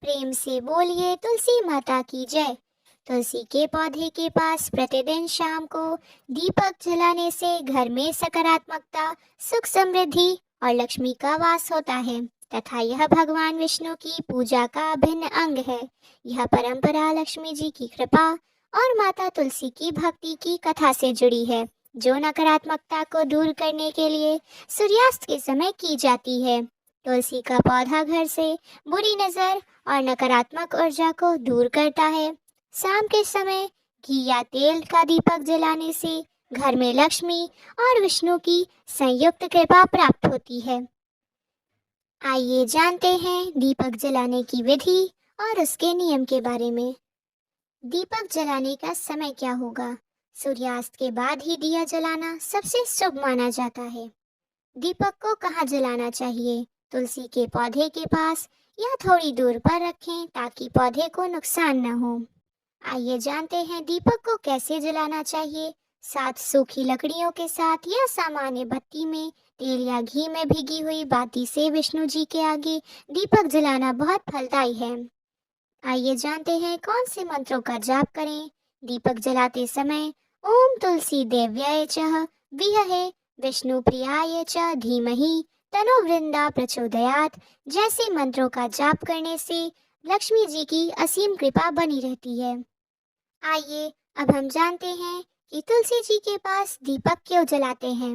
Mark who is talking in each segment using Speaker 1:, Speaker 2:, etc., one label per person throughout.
Speaker 1: प्रेम से बोलिए तुलसी माता की जय। तुलसी के पौधे के पास प्रतिदिन शाम को दीपक जलाने से घर में सकारात्मकता, सुख समृद्धि और लक्ष्मी का वास होता है तथा यह भगवान विष्णु की पूजा का अभिन्न अंग है। यह परंपरा लक्ष्मी जी की कृपा और माता तुलसी की भक्ति की कथा से जुड़ी है, जो नकारात्मकता को दूर करने के लिए सूर्यास्त के समय की जाती है। तुलसी का पौधा घर से बुरी नजर और नकारात्मक ऊर्जा को दूर करता है। शाम के समय घी या तेल का दीपक जलाने से घर में लक्ष्मी और विष्णु की संयुक्त कृपा प्राप्त होती है। आइए जानते हैं दीपक जलाने की विधि और उसके नियम के बारे में। दीपक जलाने का समय क्या होगा? सूर्यास्त के बाद ही दिया जलाना सबसे शुभ माना जाता है। दीपक को कहाँ जलाना चाहिए? तुलसी के पौधे के पास या थोड़ी दूर पर रखें ताकि पौधे को नुकसान न हो। आइए जानते हैं दीपक को कैसे जलाना चाहिए। 7 सूखी लकड़ियों के साथ या सामान्य बत्ती में तेल या घी में भिगी हुई बाती से विष्णु जी के आगे दीपक जलाना बहुत फलदायी है। आइए जानते हैं कौन से मंत्रों का जाप करें। दीपक जलाते समय ओम तुलसी देव्याय च विहहे विष्णु प्रियाय च धीमहि तनो वृंदा प्रचोदयात् जैसे मंत्रों का जाप करने से लक्ष्मी जी की असीम कृपा बनी रहती है। आइए अब हम जानते हैं कि तुलसी जी के पास दीपक क्यों जलाते हैं।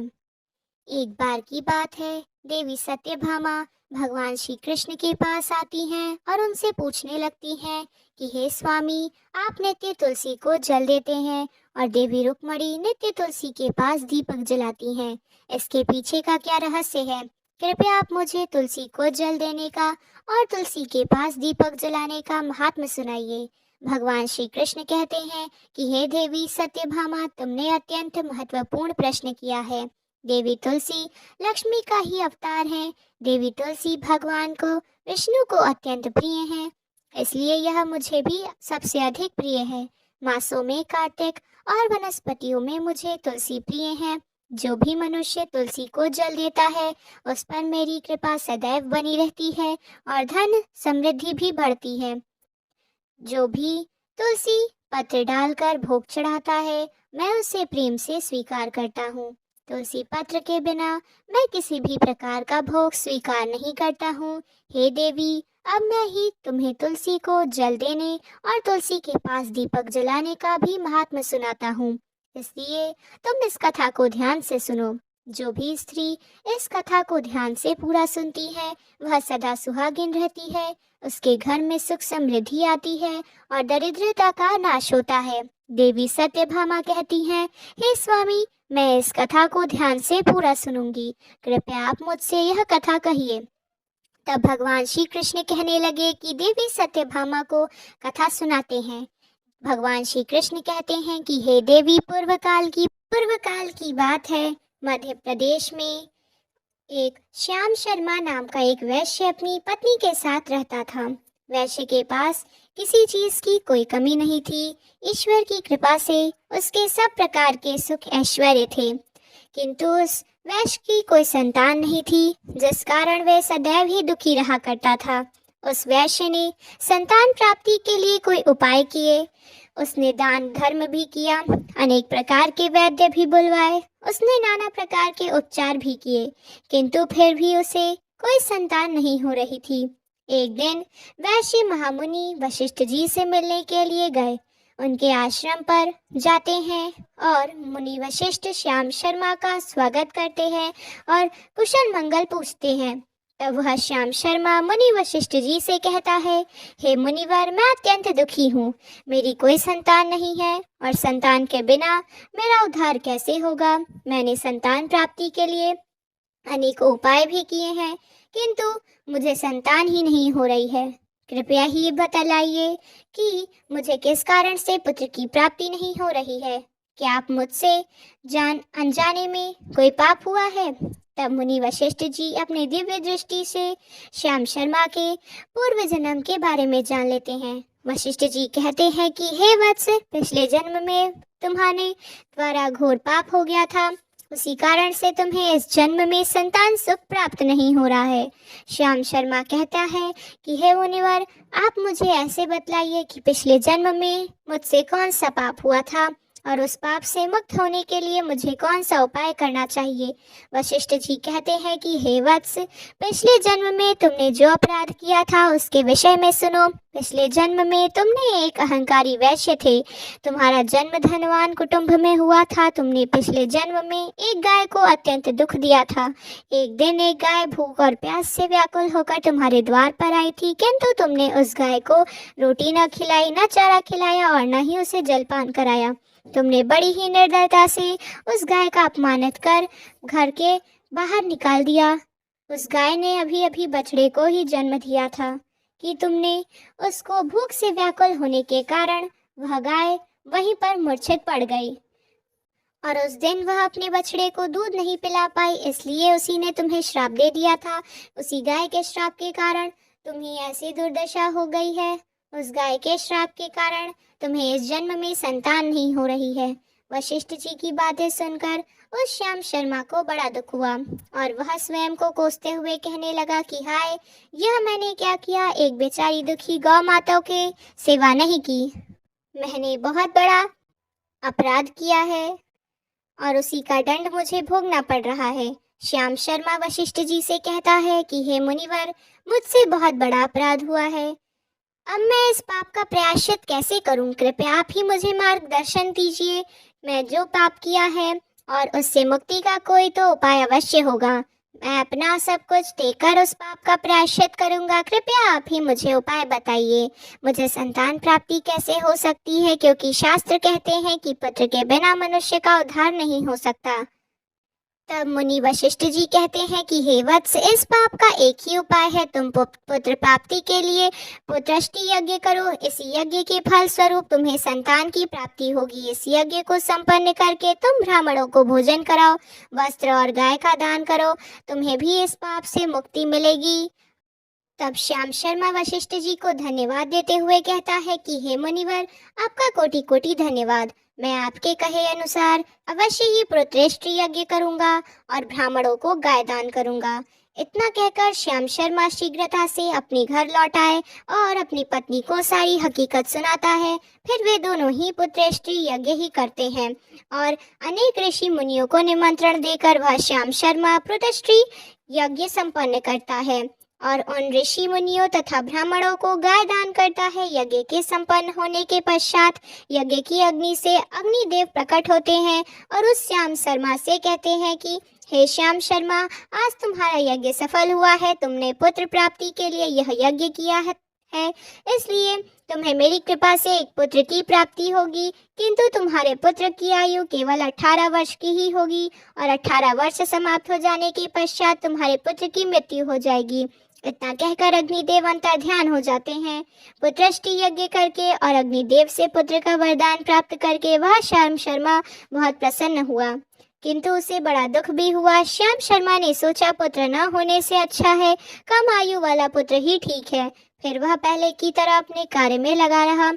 Speaker 1: एक बार की बात है, देवी सत्यभामा भगवान श्री कृष्ण के पास आती हैं और उनसे पूछने लगती हैं कि हे स्वामी, आप नित्य तुलसी को जल देते हैं और देवी रुक्मणी नित्य तुलसी के पास दीपक जलाती हैं। इसके पीछे का क्या रहस्य है? कृपया आप मुझे तुलसी को जल देने का और तुलसी के पास दीपक जलाने का महात्म्य सुनाइए। भगवान श्री कृष्ण कहते हैं कि हे देवी सत्यभामा, तुमने अत्यंत महत्वपूर्ण प्रश्न किया है। देवी तुलसी लक्ष्मी का ही अवतार है। देवी तुलसी भगवान को विष्णु को अत्यंत प्रिय है, इसलिए यह मुझे भी सबसे अधिक प्रिय है। मासों में कार्तिक और वनस्पतियों में मुझे तुलसी प्रिय है। जो भी मनुष्य तुलसी को जल देता है उस पर मेरी कृपा सदैव बनी रहती है और धन समृद्धि भी बढ़ती है। जो भी तुलसी पत्र डालकर भोग चढ़ाता है मैं उसे प्रेम से स्वीकार करता हूँ। तुलसी पत्र के बिना मैं किसी भी प्रकार का भोग स्वीकार नहीं करता हूँ। हे देवी, अब मैं ही तुम्हें तुलसी को जल देने और तुलसी के पास दीपक जलाने का भी महात्म्य सुनाता हूँ, इसलिए तुम इस कथा को ध्यान से सुनो। जो भी स्त्री इस कथा को ध्यान से पूरा सुनती है वह सदा सुहागिन रहती है, उसके घर में सुख समृद्धि आती है और दरिद्रता का नाश होता है। देवी सत्यभामा कहती हैं, हे स्वामी, मैं इस कथा को ध्यान से पूरा सुनूंगी, कृपया आप मुझसे यह कथा कहिए। तब भगवान श्री कृष्ण कहने लगे कि देवी सत्यभामा को कथा सुनाते हैं। भगवान श्री कृष्ण कहते हैं कि हे देवी, पूर्व काल की बात है। मध्य प्रदेश में एक श्याम शर्मा नाम का एक वैश्य अपनी पत्नी के साथ रहता था। वैश्य के पास किसी चीज की कोई कमी नहीं थी। ईश्वर की कृपा से उसके सब प्रकार के सुख ऐश्वर्य थे, किंतु उस वैश्य की कोई संतान नहीं थी, जिस कारण वह सदैव ही दुखी रहा करता था। उस वैश्य ने संतान प्राप्ति के लिए कोई उपाय किए। उसने दान धर्म भी किया, अनेक प्रकार के वैद्य भी बुलवाए, उसने नाना प्रकार के उपचार भी किए, किंतु फिर भी उसे कोई संतान नहीं हो रही थी। एक दिन वैश्य महामुनि वशिष्ठ जी से मिलने के लिए गए। उनके आश्रम पर जाते हैं और मुनि वशिष्ठ श्याम शर्मा का स्वागत करते हैं और कुशल मंगल पूछते हैं। तब वह श्याम शर्मा मुनि वशिष्ठ जी से कहता है, हे मुनिवर, मैं अत्यंत दुखी हूँ। मेरी कोई संतान नहीं है और संतान के बिना मेरा उद्धार कैसे होगा। मैंने संतान प्राप्ति के लिए अनेक उपाय भी किए हैं, किंतु मुझे संतान ही नहीं हो रही है। कृपया ही बतलाइए कि मुझे किस कारण से पुत्र की प्राप्ति नहीं हो रही है। क्या आप मुझसे अनजाने में कोई पाप हुआ है? तब मुनि वशिष्ठ जी अपनी दिव्य दृष्टि से श्याम शर्मा के पूर्व जन्म के बारे में जान लेते हैं। वशिष्ठ जी कहते हैं कि हे वत्स, पिछले जन्म में तुम्हारे द्वारा घोर पाप हो गया था उसी कारण से तुम्हें इस जन्म में संतान सुख प्राप्त नहीं हो रहा है। श्याम शर्मा कहता है कि हे मुनिवर, आप मुझे ऐसे बतलाइए कि पिछले जन्म में मुझसे कौन सा पाप हुआ था और उस पाप से मुक्त होने के लिए मुझे कौन सा उपाय करना चाहिए। वशिष्ठ जी कहते हैं कि हे वत्स, पिछले जन्म में तुमने जो अपराध किया था उसके विषय में सुनो। पिछले जन्म में तुमने एक अहंकारी वैश्य थे। तुम्हारा जन्म धनवान कुटुंब में हुआ था। तुमने पिछले जन्म में एक गाय को अत्यंत दुख दिया था। एक दिन एक गाय भूख और प्यास से व्याकुल होकर तुम्हारे द्वार पर आई थी, किंतु तुमने उस गाय को रोटी न खिलाई, न चारा खिलाया और न ही उसे जलपान कराया। तुमने बड़ी ही निर्दयता से उस गाय का अपमानित कर घर के बाहर निकाल दिया। उस गाय ने अभी अभी बछड़े को ही जन्म दिया था कि तुमने उसको भूख से व्याकुल होने के कारण वह गाय वहीं पर मूर्छित पड़ गई और उस दिन वह अपने बछड़े को दूध नहीं पिला पाई, इसलिए उसी ने तुम्हें श्राप दे दिया था। उसी गाय के श्राप के कारण तुम्हें ऐसी दुर्दशा हो गई है। उस गाय के श्राप के कारण तुम्हें इस जन्म में संतान नहीं हो रही है। वशिष्ठ जी की बातें सुनकर उस श्याम शर्मा को बड़ा दुख हुआ और वह स्वयं को कोसते हुए कहने लगा कि हाय, यह मैंने क्या किया। एक बेचारी दुखी गौ माताओं के सेवा नहीं की। मैंने बहुत बड़ा अपराध किया है और उसी का दंड मुझे भोगना पड़ रहा है। श्याम शर्मा वशिष्ठ जी से कहता है कि हे मुनिवर, मुझसे बहुत बड़ा अपराध हुआ है। अब मैं इस पाप का प्रायश्चित कैसे करूं? कृपया आप ही मुझे मार्गदर्शन दीजिए। मैं जो पाप किया है और उससे मुक्ति का कोई तो उपाय अवश्य होगा। मैं अपना सब कुछ देकर उस पाप का प्रायश्चित करूंगा। कृपया आप ही मुझे उपाय बताइए। मुझे संतान प्राप्ति कैसे हो सकती है, क्योंकि शास्त्र कहते हैं कि पुत्र के बिना मनुष्य का उद्धार नहीं हो सकता। तब मुनि वशिष्ठ जी कहते हैं कि हे वत्स, इस पाप का एक ही उपाय है। तुम पुत्र प्राप्ति के लिए पुत्रष्टि यज्ञ करो। इस यज्ञ के फल स्वरूप तुम्हें संतान की प्राप्ति होगी। इस यज्ञ को संपन्न करके तुम ब्राह्मणों को भोजन कराओ, वस्त्र और गाय का दान करो। तुम्हें भी इस पाप से मुक्ति मिलेगी। तब श्याम शर्मा वशिष्ठ जी को धन्यवाद देते हुए कहता है कि हे मुनिवर, आपका कोटि कोटि धन्यवाद। मैं आपके कहे अनुसार अवश्य ही पुत्रेष्टि यज्ञ करूंगा और ब्राह्मणों को गाय दान करूंगा। इतना कहकर श्याम शर्मा शीघ्रता से अपने घर लौट आए और अपनी पत्नी को सारी हकीकत सुनाता है। फिर वे दोनों ही पुत्रेष्टि यज्ञ ही करते हैं और अनेक ऋषि मुनियों को निमंत्रण देकर वह श्याम शर्मा पुत्रेष्टि यज्ञ संपन्न करता है और उन ऋषि मुनियों तथा ब्राह्मणों को गाय दान करता है। यज्ञ के संपन्न होने के पश्चात यज्ञ की अग्नि से अग्निदेव प्रकट होते हैं और उस श्याम शर्मा से कहते हैं कि हे श्याम शर्मा, आज तुम्हारा यज्ञ सफल हुआ है। तुमने पुत्र प्राप्ति के लिए यह यज्ञ किया है, इसलिए तुम्हें मेरी कृपा से एक पुत्र की प्राप्ति होगी। किंतु तुम्हारे पुत्र की आयु केवल 18 वर्ष की ही होगी और 18 वर्ष समाप्त हो जाने के पश्चात तुम्हारे पुत्र की मृत्यु हो जाएगी। इतना कहकर अग्निदेव अंतर्ध्यान हो जाते हैं। पुत्रष्टि यज्ञ करके और अग्निदेव से पुत्र का वरदान प्राप्त करके वह श्याम शर्मा बहुत प्रसन्न हुआ, किंतु उसे बड़ा दुख भी हुआ। श्याम शर्मा ने सोचा, पुत्र न होने से अच्छा है कम आयु वाला पुत्र ही ठीक है। फिर वह पहले की तरह अपने कार्य में लगा रहा।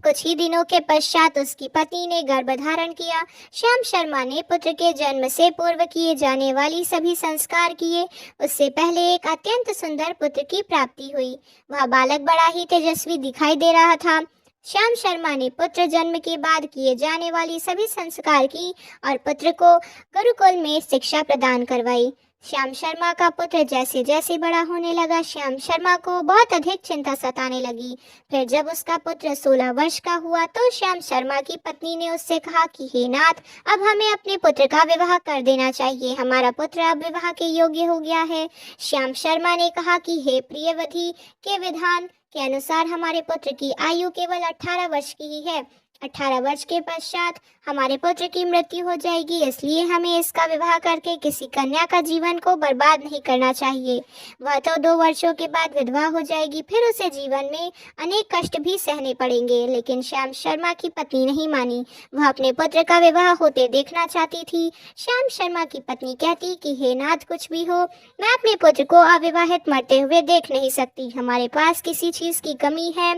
Speaker 1: कुछ ही दिनों के पश्चात उसकी पत्नी ने गर्भ धारण किया। श्याम शर्मा ने पुत्र के जन्म से पूर्व किए जाने वाली सभी संस्कार किए। उससे पहले एक अत्यंत सुंदर पुत्र की प्राप्ति हुई। वह बालक बड़ा ही तेजस्वी दिखाई दे रहा था। श्याम शर्मा ने पुत्र जन्म के बाद किए जाने वाली सभी संस्कार की और पुत्र को गुरुकुल में शिक्षा प्रदान करवाई। श्याम शर्मा का पुत्र जैसे जैसे बड़ा होने लगा, श्याम शर्मा को बहुत अधिक चिंता सताने लगी। फिर जब उसका पुत्र 16 वर्ष का हुआ तो श्याम शर्मा की पत्नी ने उससे कहा कि हे नाथ, अब हमें अपने पुत्र का विवाह कर देना चाहिए। हमारा पुत्र अब विवाह के योग्य हो गया है। श्याम शर्मा ने कहा कि हे प्रियवती, के विधान के अनुसार हमारे पुत्र की आयु केवल 18 वर्ष की ही है। 18 वर्ष के पश्चात हमारे पुत्र की मृत्यु हो जाएगी, इसलिए हमें इसका विवाह करके किसी कन्या का जीवन को बर्बाद नहीं करना चाहिए। वह तो 2 वर्षों के बाद विधवा हो जाएगी, फिर उसे जीवन में अनेक कष्ट भी सहने पड़ेंगे। लेकिन श्याम शर्मा की पत्नी नहीं मानी। वह अपने पुत्र का विवाह होते देखना चाहती थी। श्याम शर्मा की पत्नी कहती कि हे नाथ, कुछ भी हो, मैं अपने पुत्र को अविवाहित मरते हुए देख नहीं सकती। हमारे पास किसी चीज़ की कमी है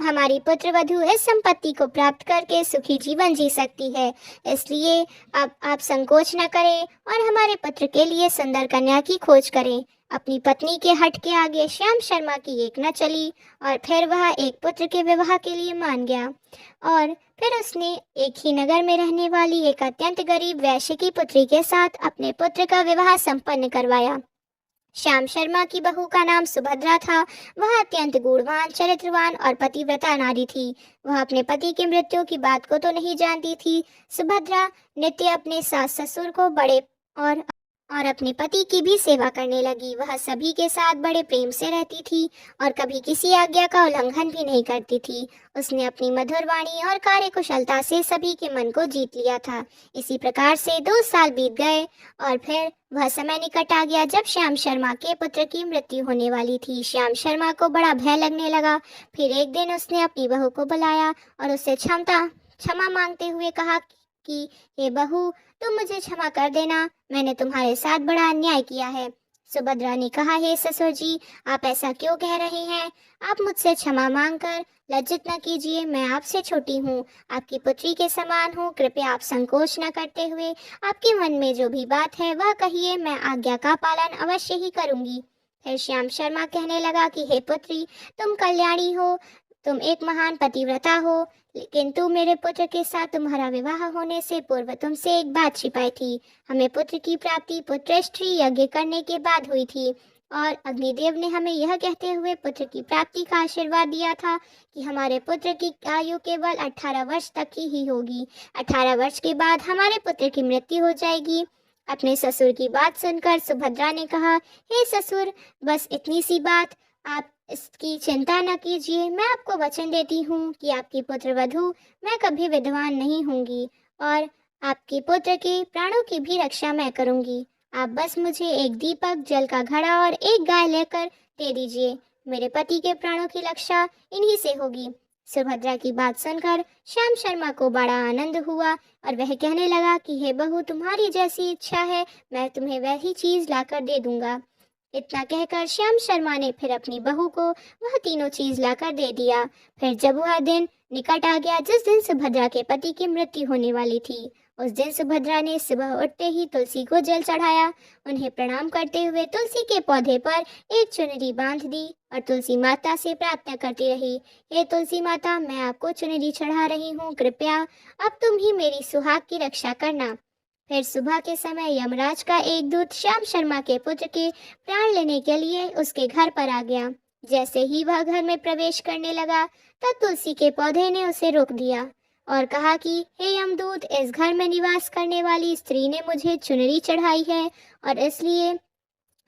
Speaker 1: हमारी पुत्र वधू इस संपत्ति को प्राप्त करके सुखी जीवन जी सकती है। इसलिए अब आप संकोच न करें और हमारे पुत्र के लिए सुंदर कन्या की खोज करें। अपनी पत्नी के हठ के आगे श्याम शर्मा की एक न चली और फिर वह एक पुत्र के विवाह के लिए मान गया। और फिर उसने एक ही नगर में रहने वाली एक अत्यंत गरीब वैश्य की पुत्री के साथ अपने पुत्र का विवाह संपन्न करवाया। श्याम शर्मा की बहू का नाम सुभद्रा था। वह अत्यंत गुणवान, चरित्रवान और पतिव्रता नारी थी। वह अपने पति की मृत्यु की बात को तो नहीं जानती थी। सुभद्रा नित्य अपने सास ससुर को बड़े और अपने पति की भी सेवा करने लगी। वह सभी के साथ बड़े प्रेम से रहती थी और कभी किसी आज्ञा का उल्लंघन भी नहीं करती थी। उसने अपनी मधुर वाणी और कार्यकुशलता से सभी के मन को जीत लिया था। इसी प्रकार से 2 साल बीत गए और फिर वह समय निकट आ गया जब श्याम शर्मा के पुत्र की मृत्यु होने वाली थी। श्याम शर्मा को बड़ा भय लगने लगा। फिर एक दिन उसने अपनी बहू को बुलाया और उससे क्षमा मांगते हुए कहा कि हे बहू, तुम मुझे क्षमा कर देना, मैंने तुम्हारे साथ बड़ा अन्याय किया है। सुभद्रा ने कहा, हे ससुर जी, आप ऐसा क्यों कह रहे हैं? आप मुझसे क्षमा मांगकर लज्जित न कीजिए। मैं आपसे छोटी हूँ, आपकी पुत्री के समान हूँ। कृपया आप संकोच न करते हुए आपके मन में जो भी बात है वह कहिए, मैं आज्ञा का पालन अवश्य ही करूँगी। फिर श्याम शर्मा कहने लगा कि हे पुत्री, तुम कल्याणी हो, तुम एक महान पतिव्रता हो, किंतु मेरे पुत्र के साथ तुम्हारा विवाह होने से पूर्व तुमसे एक बात छिपाई थी। हमें पुत्र की प्राप्ति पुत्रेष्ठी यज्ञ करने के बाद हुई थी और अग्निदेव ने हमें यह कहते हुए पुत्र की प्राप्ति का आशीर्वाद दिया था कि हमारे पुत्र की आयु केवल 18 वर्ष तक ही होगी। 18 वर्ष के बाद हमारे पुत्र की मृत्यु हो जाएगी। अपने ससुर की बात सुनकर सुभद्रा ने कहा, हे ससुर, बस इतनी सी बात, आप इसकी चिंता न कीजिए। मैं आपको वचन देती हूँ कि आपकी पुत्र वधू मैं कभी विधवान नहीं होंगी और आपके पुत्र के प्राणों की भी रक्षा मैं करूँगी। आप बस मुझे एक दीपक, जल का घड़ा और एक गाय लेकर दे दीजिए। मेरे पति के प्राणों की रक्षा इन्हीं से होगी। सुभद्रा की बात सुनकर श्याम शर्मा को बड़ा आनंद हुआ और वह कहने लगा कि हे बहू, तुम्हारी जैसी इच्छा है, मैं तुम्हें वही चीज लाकर दे दूंगा। इतना कहकर श्याम शर्मा ने फिर अपनी बहू को वह तीनों चीज लाकर दे दिया। फिर जब वह दिन निकट आ गया जिस दिन सुभद्रा के पति की मृत्यु होने वाली थी, उस दिन सुभद्रा ने सुबह उठते ही तुलसी को जल चढ़ाया। उन्हें प्रणाम करते हुए तुलसी के पौधे पर एक चुनरी बांध दी और तुलसी माता से प्रार्थना करती रही, हे तुलसी माता, मैं आपको चुनरी चढ़ा रही हूँ, कृपया अब तुम ही मेरी सुहाग की रक्षा करना। फिर सुबह के समय यमराज का एक दूत श्याम शर्मा के पुत्र के प्राण लेने के लिए उसके घर पर आ गया। जैसे ही वह घर में प्रवेश करने लगा तब तुलसी के पौधे ने उसे रोक दिया और कहा कि हे यमदूत, इस घर में निवास करने वाली स्त्री ने मुझे चुनरी चढ़ाई है और इसलिए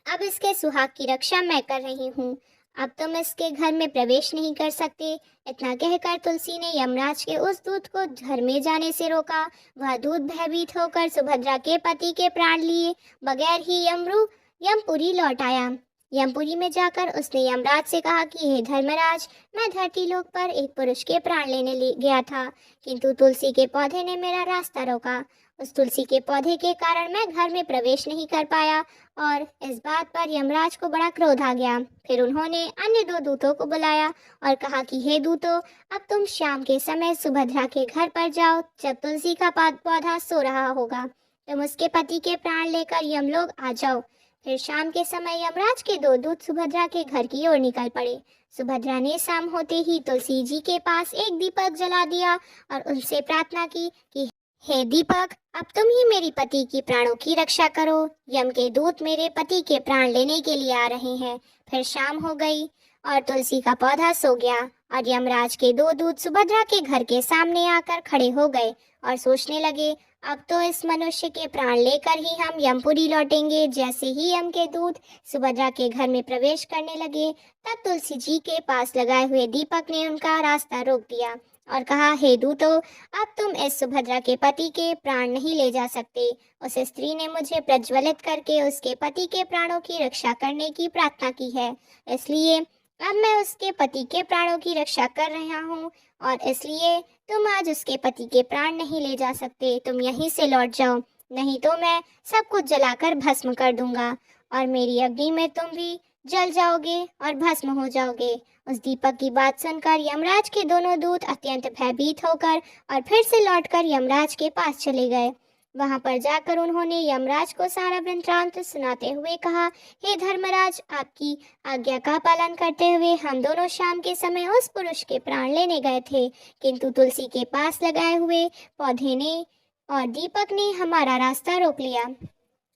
Speaker 1: अब इसके सुहाग की रक्षा मैं कर रही हूँ। अब तुम इसके घर में प्रवेश नहीं कर सकते। इतना कहकर तुलसी ने यमराज के उस दूत को घर में जाने से रोका। वह दूत भयभीत होकर सुभद्रा के पति के प्राण लिए बगैर ही यमपुरी लौट आया। यमपुरी में जाकर उसने यमराज से कहा कि हे धर्मराज, मैं धरती लोक पर एक पुरुष के प्राण लेने गया था, किंतु तुलसी के पौधे ने मेरा रास्ता रोका। उस तुलसी के पौधे के कारण मैं घर में प्रवेश नहीं कर पाया और इस बात पर यमराज को बड़ा क्रोध आ गया। फिर उन्होंने अन्य 2 दूतों को बुलाया और कहा कि हे दूतों, अब तुम शाम के समय सुभद्रा के घर पर जाओ। जब तुलसी का पौधा सो रहा होगा, तुम उसके पति के प्राण लेकर यमलोक आ जाओ। फिर शाम के समय यमराज के 2 दूत सुभद्रा के घर की ओर निकल पड़े। सुभद्रा ने शाम होते ही तुलसी जी के पास एक दीपक जला दिया और उनसे प्रार्थना की कि हे दीपक, अब तुम ही मेरी पति की प्राणों की रक्षा करो। यम के दूत मेरे पति के प्राण लेने के लिए आ रहे हैं। फिर शाम हो गई और तुलसी का पौधा सो गया और यमराज के 2 दूत सुभद्रा के घर के सामने आकर खड़े हो गए और सोचने लगे, अब तो इस मनुष्य के प्राण लेकर ही हम यमपुरी लौटेंगे। जैसे ही यम के दूत सुभद्रा के घर में प्रवेश करने लगे तब तुलसी जी के पास लगाए हुए दीपक ने उनका रास्ता रोक दिया और कहा, हे दूतों, अब तुम इस सुभद्रा के पति के प्राण नहीं ले जा सकते। उस स्त्री ने मुझे प्रज्वलित करके उसके पति के प्राणों की रक्षा करने की प्रार्थना की है, इसलिए अब मैं उसके पति के प्राणों की रक्षा कर रहा हूँ और इसलिए तुम आज उसके पति के प्राण नहीं ले जा सकते। तुम यहीं से लौट जाओ, नहीं तो मैं सब कुछ जलाकर भस्म कर दूंगा और मेरी अग्नि में तुम भी जल जाओगे और भस्म हो जाओगे। उस दीपक की बात सुनकर यमराज के दोनों दूत अत्यंत भयभीत होकर और फिर से लौटकर यमराज के पास चले गए। वहां पर जाकर उन्होंने यमराज को सारा वृत्तांत सुनाते हुए कहा, हे धर्मराज, आपकी आज्ञा का पालन करते हुए हम दोनों शाम के समय उस पुरुष के प्राण लेने गए थे, किंतु तुलसी के पास लगाए हुए पौधे ने और दीपक ने हमारा रास्ता रोक लिया,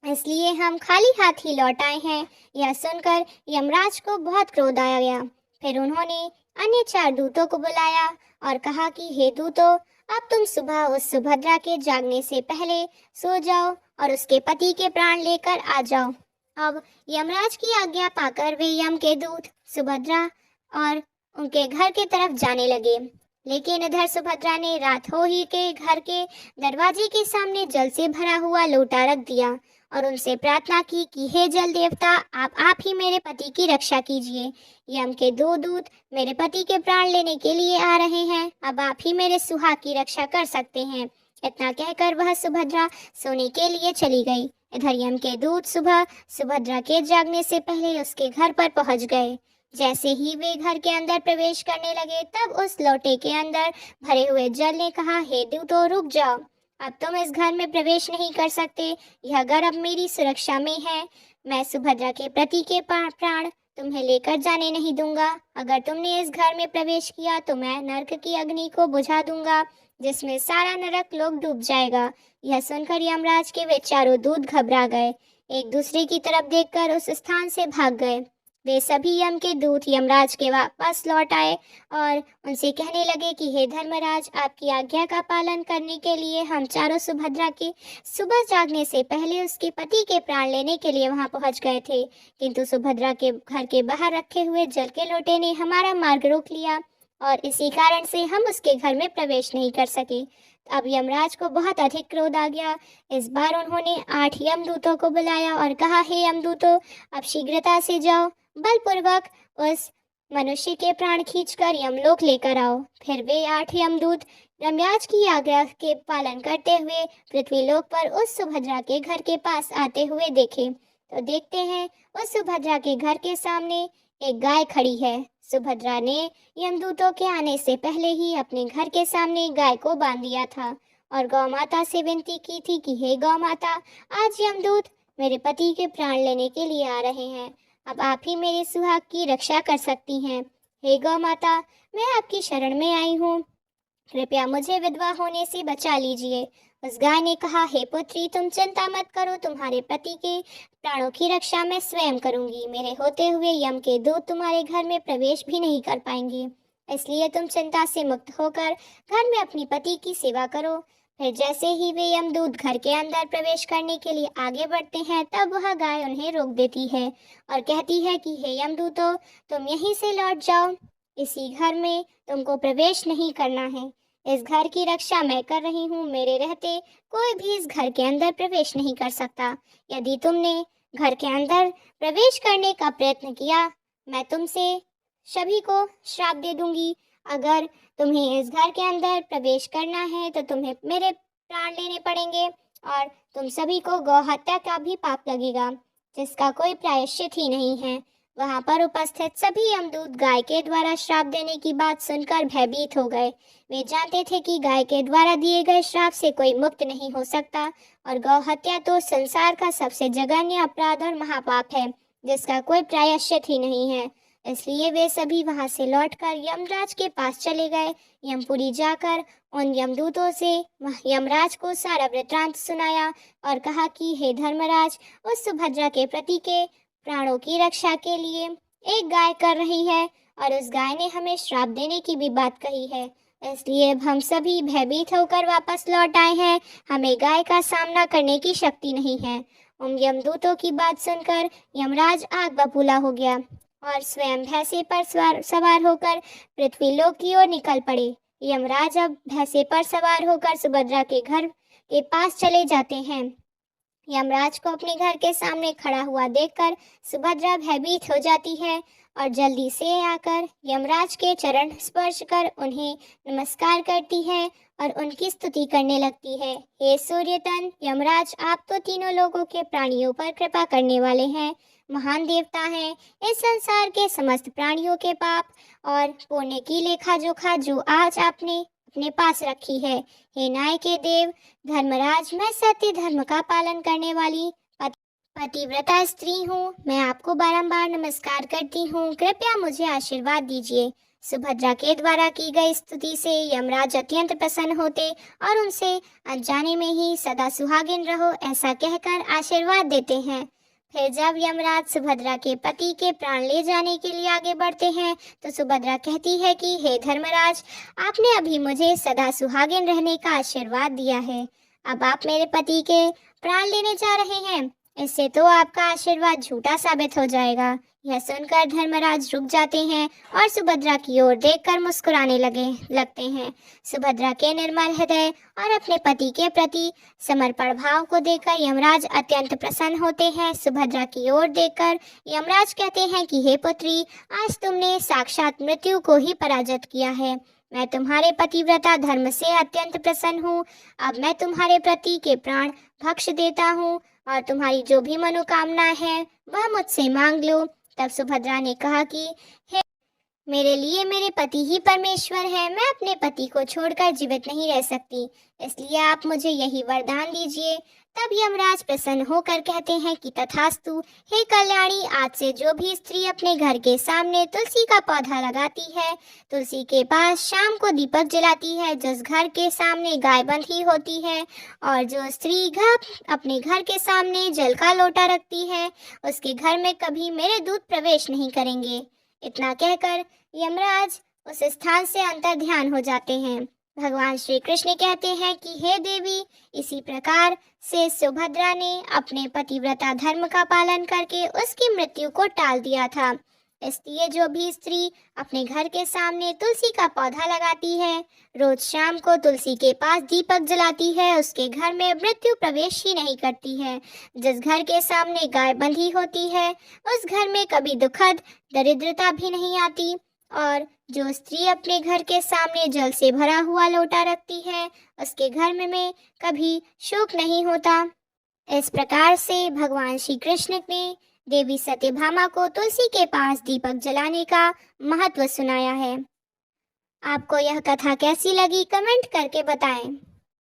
Speaker 1: इसलिए हम खाली हाथ ही लौट आए हैं। यह सुनकर यमराज को बहुत क्रोध आ गया। फिर उन्होंने अन्य 4 दूतों को बुलाया और कहा कि हे दूतों, अब तुम सुबह उस सुभद्रा के जागने से पहले सो जाओ और उसके पति के प्राण लेकर आ जाओ। अब यमराज की आज्ञा पाकर वे यम के दूत सुभद्रा और उनके घर के तरफ जाने लगे। लेकिन इधर सुभद्रा ने रात हो ही के घर के दरवाजे के सामने जल से भरा हुआ लोटा रख दिया और उनसे प्रार्थना की कि हे जल देवता, आप ही मेरे पति की रक्षा कीजिए। यम के 2 दूत मेरे पति के प्राण लेने के लिए आ रहे हैं, अब आप ही मेरे सुहाग की रक्षा कर सकते हैं। इतना कहकर वह सुभद्रा सोने के लिए चली गई। इधर यम के दूत सुबह सुभद्रा के जागने से पहले उसके घर पर पहुंच गए। जैसे ही वे घर के अंदर प्रवेश करने लगे, तब उस लोटे के अंदर भरे हुए जल ने कहा, हे दूतों, रुक जाओ, अब तुम इस घर में प्रवेश नहीं कर सकते। यह घर अब मेरी सुरक्षा में है। मैं सुभद्रा के पति के प्राण तुम्हें लेकर जाने नहीं दूंगा। अगर तुमने इस घर में प्रवेश किया तो मैं नरक की अग्नि को बुझा दूंगा, जिसमें सारा नरक लोग डूब जाएगा। यह सुनकर यमराज के वे 4 दूत घबरा गए, एक दूसरे की तरफ देखकर उस स्थान से भाग गए। वे सभी यम के दूत यमराज के वापस लौट आए और उनसे कहने लगे कि हे धर्मराज, आपकी आज्ञा का पालन करने के लिए हम चारों सुभद्रा के सुबह जागने से पहले उसके पति के प्राण लेने के लिए वहां पहुंच गए थे, किंतु सुभद्रा के घर के बाहर रखे हुए जल के लोटे ने हमारा मार्ग रोक लिया और इसी कारण से हम उसके घर में प्रवेश नहीं कर सके। अब यमराज को बहुत अधिक क्रोध आ गया। इस बार उन्होंने 8 यमदूतों को बुलाया और कहा, हे यमदूतों, अब शीघ्रता से जाओ, बलपूर्वक उस मनुष्य के प्राण खींचकर यमलोक लेकर आओ। फिर वे 8 यमदूत यमराज की आज्ञा के पालन करते हुए पृथ्वीलोक पर उस सुभद्रा के घर के पास आते हुए देखे तो देखते हैं उस सुभद्रा के घर के सामने एक गाय खड़ी है। सुभद्रा ने यमदूतों के आने से पहले ही अपने घर के सामने गाय को बांध दिया था और गौ माता से विनती की थी कि हे गौ माता, आज यमदूत मेरे पति के प्राण लेने के लिए आ रहे हैं, अब आप ही मेरे सुहाग की रक्षा कर सकती हैं। हे गौ माता, मैं आपकी शरण में आई हूँ, कृपया मुझे विधवा होने से बचा लीजिए। उस गाय ने कहा, हे पुत्री, तुम चिंता मत करो, तुम्हारे पति के प्राणों की रक्षा मैं स्वयं करूंगी। मेरे होते हुए यम के दूत तुम्हारे घर में प्रवेश भी नहीं कर पाएंगे, इसलिए तुम चिंता से मुक्त होकर घर में अपनी पति की सेवा करो। फिर जैसे ही वे यमदूत घर के अंदर प्रवेश करने के लिए आगे बढ़ते हैं, तब वह गाय उन्हें रोक देती है और कहती है कि हे यमदूतों, तुम यहीं से लौट जाओ, इसी घर में तुमको प्रवेश नहीं करना है। इस घर की रक्षा मैं कर रही हूँ, मेरे रहते कोई भी इस घर के अंदर प्रवेश नहीं कर सकता। यदि तुमने घर के अंदर प्रवेश करने का प्रयत्न किया, मैं तुमसे सभी को श्राप दे दूंगी। अगर तुम्हें इस घर के अंदर प्रवेश करना है तो तुम्हें मेरे प्राण लेने पड़ेंगे और तुम सभी को गौ हत्या का भी पाप लगेगा, जिसका कोई प्रायश्चित ही नहीं है। वहां पर उपस्थित सभी यमदूत गाय के द्वारा श्राप देने की बात सुनकर भयभीत हो गए। वे जानते थे कि गाय के द्वारा दिए गए श्राप से कोई मुक्त नहीं हो सकता और गौ हत्या तो संसार का सबसे जघन्य अपराध और महापाप है, जिसका कोई प्रायश्चित ही नहीं है। इसलिए वे सभी वहां से लौटकर यमराज के पास चले गए। यमपुरी जाकर उन यमदूतों से यमराज को सारा वृत्तांत सुनाया और कहा कि हे धर्मराज, उस सुभद्रा के प्रति के प्राणों की रक्षा के लिए एक गाय कर रही है और उस गाय ने हमें श्राप देने की भी बात कही है, इसलिए अब हम सभी भयभीत होकर वापस लौट आए हैं। हमें गाय का सामना करने की शक्ति नहीं है। उन यमदूतों की बात सुनकर यमराज आग बबूला हो गया और स्वयं भैंसे पर सवार होकर पृथ्वीलोक की ओर निकल पड़े। यमराज अब भैंसे पर सवार होकर सुभद्रा के घर के पास चले जाते हैं। यमराज को अपने घर के सामने खड़ा हुआ देखकर सुभद्रा भयभीत हो जाती है और जल्दी से आकर यमराज के चरण स्पर्श कर उन्हें नमस्कार करती है और उनकी स्तुति करने लगती है। हे सूर्यतन यमराज, आप तो तीनों लोगों के प्राणियों पर कृपा करने वाले हैं। महान देवता हैं। इस संसार के समस्त प्राणियों के पाप और पुण्य की लेखा जोखा जो आज आपने अपने पास रखी है। हे न्याय के देव धर्मराज, मैं सत्य धर्म का पालन करने वाली पतिव्रता स्त्री हूँ। मैं आपको बारंबार नमस्कार करती हूँ, कृपया मुझे आशीर्वाद दीजिए। सुभद्रा के द्वारा की गई स्तुति से यमराज अत्यंत प्रसन्न होते और उनसे अनजाने में ही सदा सुहागिन रहो ऐसा कहकर आशीर्वाद देते हैं। फिर जब यमराज सुभद्रा के पति के प्राण ले जाने के लिए आगे बढ़ते हैं तो सुभद्रा कहती है कि हे धर्मराज, आपने अभी मुझे सदा सुहागिन रहने का आशीर्वाद दिया है, अब आप मेरे पति के प्राण लेने जा रहे हैं, इससे तो आपका आशीर्वाद झूठा साबित हो जाएगा। यह सुनकर धर्मराज रुक जाते हैं और सुभद्रा की ओर देखकर मुस्कुराने लगते हैं। सुभद्रा के निर्मल हृदय और अपने पति के प्रति समर्पण भाव को देखकर यमराज अत्यंत प्रसन्न होते हैं। सुभद्रा की ओर देखकर यमराज कहते हैं कि हे पुत्री, आज तुमने साक्षात मृत्यु को ही पराजित किया है। मैं तुम्हारे पतिव्रता धर्म से अत्यंत प्रसन्न हूँ। अब मैं तुम्हारे प्रति के प्राण भक्ष देता हूँ और तुम्हारी जो भी मनोकामना है वह मुझसे मांग लो। तब सुभद्रा ने कहा कि हे, मेरे लिए मेरे पति ही परमेश्वर है, मैं अपने पति को छोड़कर जीवित नहीं रह सकती, इसलिए आप मुझे यही वरदान दीजिए। तब यमराज प्रसन्न होकर कहते हैं कि तथास्तु। हे कल्याणी, आज से जो भी स्त्री अपने घर के सामने तुलसी का पौधा लगाती है, तुलसी के पास शाम को दीपक जलाती है, जिस घर के सामने गाय बंधी होती है और जो स्त्री अपने घर के सामने जल का लोटा रखती है, उसके घर में कभी मेरे दूत प्रवेश नहीं करेंगे। इतना कहकर यमराज उस स्थान से अंतर ध्यान हो जाते हैं। भगवान श्री कृष्ण कहते हैं कि हे देवी, इसी प्रकार से सुभद्रा ने अपने पतिव्रता धर्म का पालन करके उसकी मृत्यु को टाल दिया था। इसलिए जो भी स्त्री अपने घर के सामने तुलसी का पौधा लगाती है, रोज शाम को तुलसी के पास दीपक जलाती है, उसके घर में मृत्यु प्रवेश ही नहीं करती है। जिस घर के सामने गाय बंधी होती है, उस घर में कभी दुखद दरिद्रता भी नहीं आती, और जो स्त्री अपने घर के सामने जल से भरा हुआ लोटा रखती है, उसके घर में कभी शोक नहीं होता। इस प्रकार से भगवान श्री कृष्ण ने देवी सत्यभामा को तुलसी के पास दीपक जलाने का महत्व सुनाया है। आपको यह कथा कैसी लगी कमेंट करके बताएं।